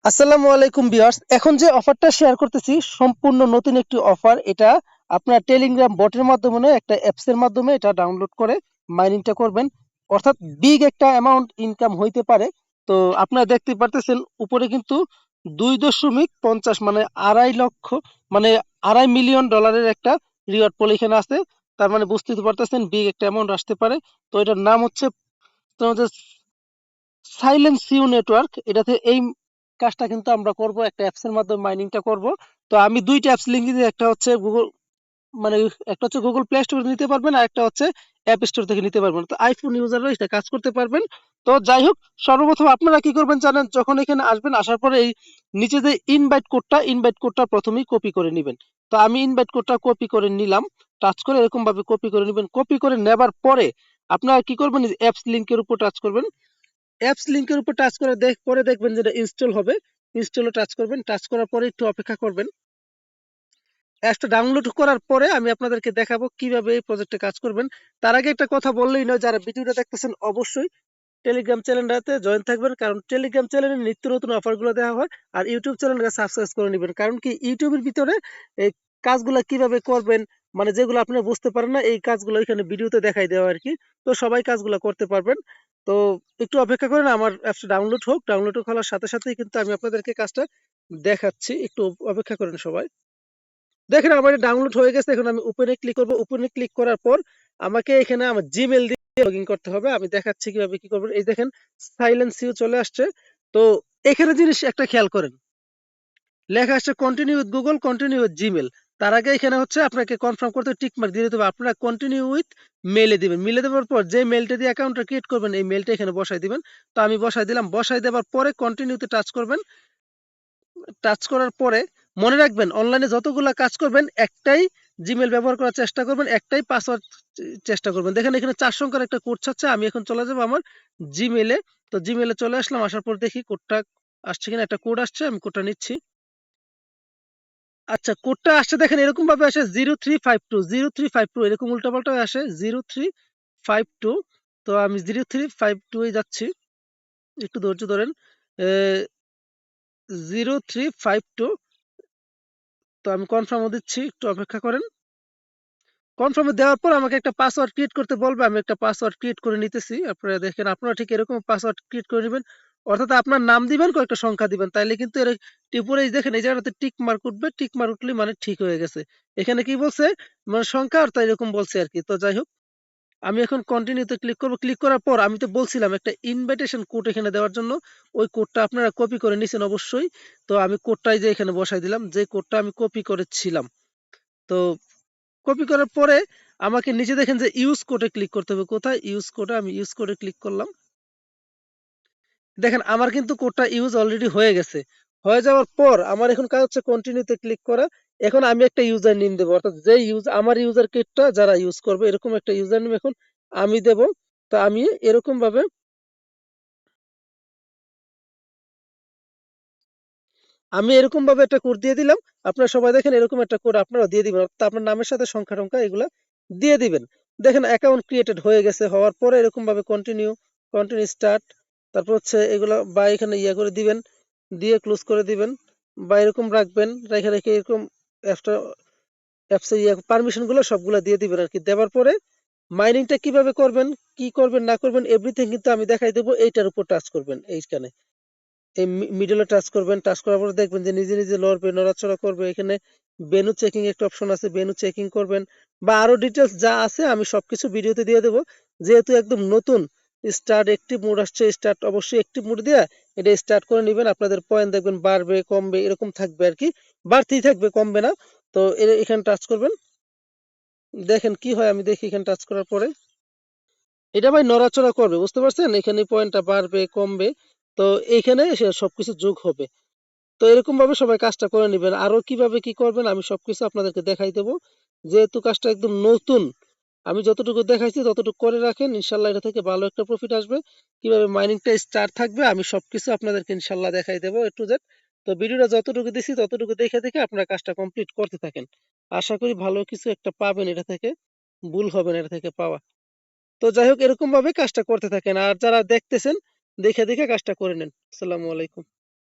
আসসালামু আলাইকুম ভিউয়ার্স, এখন যে অফারটা শেয়ার করতেছি সম্পূর্ণ নতুন একটি অফার। এটা আপনার টেলিগ্রাম বটের মাধ্যমে নয়, একটা অ্যাপসের মাধ্যমে এটা ডাউনলোড করে মাইনিংটা করবেন। অর্থাৎ বিগ একটা অ্যামাউন্ট ইনকাম হইতে পারে। তো আপনারা দেখতে পারতেছেন উপরে কিন্তু 2.50 মানে 2.5 লক্ষ, মানে $2.5 মিলিয়ন একটা রিওয়ার্ড পলি এখানে আছে। তার মানে বুঝতে পারতেছেন বিগ একটা অ্যামাউন্ট আসতে পারে। তো এটার নাম হচ্ছে তোমাদের সাইলেন্স সিউ নেটওয়ার্ক। এটাতে এই কাজটা কিন্তু আমরা করব, একটা অ্যাপস এর মাধ্যমে মাইনিংটা করব। তো আমি দুইটা অ্যাপস লিংক দিই, একটা হচ্ছে গুগল, মানে একটা হচ্ছে গুগল প্লে স্টোর নিতে পারবেন, আর একটা হচ্ছে অ্যাপ স্টোর থেকে নিতে পারবেন। তো আইফোন ইউজাররা এটা কাজ করতে পারবেন। তো যাই হোক, সর্বপ্রথম আপনারা কি করবেন জানেন, যখন এখানে আসবেন, আসার পরে এই নিচে যে ইনভাইট কোডটা প্রথমেই কপি করে নেবেন। তো আমি ইনভাইট কোডটা কপি করে নিলাম। টাচ করে এরকম ভাবে কপি করে নেবেন। কপি করে নেবার পরে আপনারা কি করবেন, অ্যাপস লিংকের উপর টাচ করবেন। অ্যাপস লিংকের উপর টাচ করে পরে দেখবেন যেটা ইনস্টল হবে। ইনস্টলে টাচ করবেন। টাচ করার পরে একটু অপেক্ষা করবেন। অ্যাপসটা ডাউনলোড করার পরে আমি আপনাদেরকে দেখাবো কিভাবে এই প্রজেক্টে কাজ করবেন। তার আগে একটা কথা বললেই নয়, যারা ভিডিওটা দেখতেছেন অবশ্যই টেলিগ্রাম চ্যানেলটাতে জয়েন থাকবেন, কারণ টেলিগ্রাম চ্যানেলে নিত্য নতুন অফারগুলো দেওয়া হয়। আর ইউটিউব চ্যানেলটা সাবস্ক্রাইব করে নেবেন, কারণ কি ইউটিউবের ভিতরে এই কাজগুলো কিভাবে করবেন, মানে যেগুলো আপনি বুঝতে পারেন না, এই কাজগুলো এখানে ভিডিওতে দেখাই দেওয়া আর কি। তো সবাই কাজগুলো করতে পারবেন। তো একটু অপেক্ষা করেন, আমার অ্যাপসটা ডাউনলোড হোক। ডাউনলোড হওয়ার সাথে সাথেই কিন্তু আমি আপনাদেরকে কাজটা দেখাচ্ছি। একটু অপেক্ষা করেন সবাই। দেখেন আমার ডাউনলোড হয়ে গেছে। এখন আমি ওপেনে ক্লিক করব। ওপেনে ক্লিক করার পর আমাকে এখানে আমার জিমেল দিয়ে লগইন করতে হবে। আমি দেখাচ্ছি কিভাবে কি করবেন। এই দেখেন সাইলেন্স ইউ চলে আসছে। তো এখানে জিনিস একটা খেয়াল করেন, লেখা আসছে continue with Google, continue with Gmail. তার আগে এখানে হচ্ছে আপনাকে কনফার্ম করতে টিক মার্ক দিয়ে দিতে হবে। আপনারা কন্টিনিউ উইথ মেলে দিবেন। মেলে দেওয়ার পর যে মেলটা দিয়ে অ্যাকাউন্টটা ক্রিয়েট করবেন, এই মেলটা এখানে বসাই দিবেন। তো আমি বসাই দিলাম। বসাই দেওয়ার পরে কন্টিনিউতে টাচ করবেন। টাচ করার পরে মনে রাখবেন, অনলাইনে যতগুলা কাজ করবেন একটাই জিমেল ব্যবহার করার চেষ্টা করবেন, একটাই পাসওয়ার্ড চেষ্টা করবেন। দেখেন এখানে 4 সংখ্যার একটা কোড চাচ্ছে। আমি এখন চলে যাবো আমার জিমেলে। তো জিমেলে চলে আসলাম। আসার পর দেখি কোডটা আসছে কিনা। একটা কোড আসছে, আমি কোডটা নিচ্ছি। আচ্ছা, কোডটা আসছে দেখেন এরকম ভাবে আসে 0352 এরকম উল্টাপাল্টা আসে 0352। তো আমি 0352 যাচ্ছি। একটু ধৈর্য ধরেন। 0352। তো আমি কনফার্মও দিচ্ছি, একটু অপেক্ষা করেন। কনফার্ম দেওয়ার পর আমাকে একটা পাসওয়ার্ড ক্রিয়েট করতে বলবে। আমি একটা পাসওয়ার্ড ক্রিয়েট করে নিতেছি। আপনারা দেখেন, আপনারা ঠিক এরকম পাসওয়ার্ড ক্রিয়েট করে নেবেন। অর্থাৎ আপনার নাম দিবেন, কয়েকটা সংখ্যা দিবেন, তাইলে কিন্তু এর উপরে দেখেন এই জায়গাটাতে টিক মার্ক উঠবে। টিক মার্ক উঠলে মানে ঠিক হয়ে গেছে। এখানে কি বলছে, মানে সংখ্যা আর তাই এরকম বলছে আর কি। তো যাই হোক, আমি এখন কন্টিনিউতে ক্লিক করব। ক্লিক করার পর আমি তো বলছিলাম একটা ইনভাইটেশন কোড এখানে দেওয়ার জন্য। ওই কোডটা আপনারা কপি করে নিছেন অবশ্যই। তো আমি কোডটাই যে এখানে বসাই দিলাম, যে কোডটা আমি কপি করেছিলাম। তো কপি করার পরে আমাকে নিচে দেখেন যে ইউজ কোডে ক্লিক করতে হবে। কোথায় ইউজ কোডে, আমি ইউজ কোডে ক্লিক করলাম। দেখেন আমার কিন্তু কোডটা ইউজ অলরেডি হয়ে গেছে। হয়ে যাওয়ার পর আমার এখন কাজ হচ্ছে কন্টিনিউতে ক্লিক করা। এখন আমি একটা ইউজার নেম দেবো, অর্থাৎ যে আমার ইউজার কোডটা যারা ইউজ করবে এরকম একটা ইউজার নেম এখন আমি দেব। তো আমি এরকম ভাবে একটা কোড দিয়ে দিলাম। আপনারা সবাই দেখেন এরকম একটা কোড আপনারা দিয়ে দিবেন, অর্থাৎ আপনার নামের সাথে সংখ্যা টংখ্যা এগুলা দিয়ে দিবেন। দেখেন অ্যাকাউন্ট ক্রিয়েটেড হয়ে গেছে। হওয়ার পরে এরকম ভাবে কন্টিনিউ, কন্টিনিউ স্টার্ট, তারপর হচ্ছে এগুলা বা এখানে ইয়া করে দিবেন, দিয়ে ক্লোজ করে দিবেন, বা এরকম রাখবেন। রেখে রেখে এরকম অ্যাপসটা, অ্যাপসের ইয়া পারমিশন গুলো সবগুলা দিয়ে দিবেন আর কি। দেওয়ার পরে মাইনিংটা কিভাবে করবেন, কি করবেন না করবেন এভরিথিং কিন্তু আমি দেখাই দেবো। এইটার উপর টাচ করবেন। এইখানে এই মিডলে টাচ করবেন। টাচ করার পরে দেখবেন যে নিজে নিজে লড়বে, নড়াচড়া করবে। এখানে বেনু চেকিং একটা অপশন আছে, বেনু চেকিং করবেন, বা আরো ডিটেলস যা আছে আমি সবকিছু ভিডিওতে দিয়ে দেবো। যেহেতু একদম নতুন, স্টার্ট অ্যাক্টিভ মোড আসছে, স্টার্ট অবশ্যই অ্যাক্টিভ মোড দিয়ে এটা স্টার্ট করে নেবেন। আপনাদের পয়েন্ট দেখবেন বাড়বে কমবে এরকম থাকবে আর কি, বাড়তেই থাকবে, কমবে না। তো এখানে টাচ করবেন। দেখেন কি হয়, আমি দেখি এখানে টাচ করার পরে এটা ভাই নড়াচড়া করবে, বুঝতে পারছেন? এখানে পয়েন্টটা বাড়বে কমবে। তো এইখানে সবকিছু যোগ হবে। তো এরকম ভাবে সবাই কাজটা করে নেবেন। আরো কিভাবে কি করবেন আমি সবকিছু আপনাদেরকে দেখাই দেবো। যেহেতু কাজটা একদম নতুন, আমি যতটুকু দেখাইছি ততটুকু করে রাখেন, ইনশাল্লাহ এটা থেকে ভালো একটা প্রফিট আসবে। কিভাবে মাইনিংটা স্টার্ট থাকবে আমি সবকিছু আপনাদেরকে ইনশাল্লাহ দেখাই দেবো এ টু জেড। তো ভিডিওটা যতটুকু দিছি ততটুকু দেখে দেখে আপনারা কাজটা কমপ্লিট করতে থাকেন। আশা করি ভালো কিছু একটা পাবেন এটা থেকে, ভুল হবে না এটা থেকে পাওয়া। তো যাই হোক, এরকম ভাবে কাজটা করতে থাকেন। আর যারা দেখতেছেন দেখে দেখে কাজটা করে নেন। আসসালামু আলাইকুম।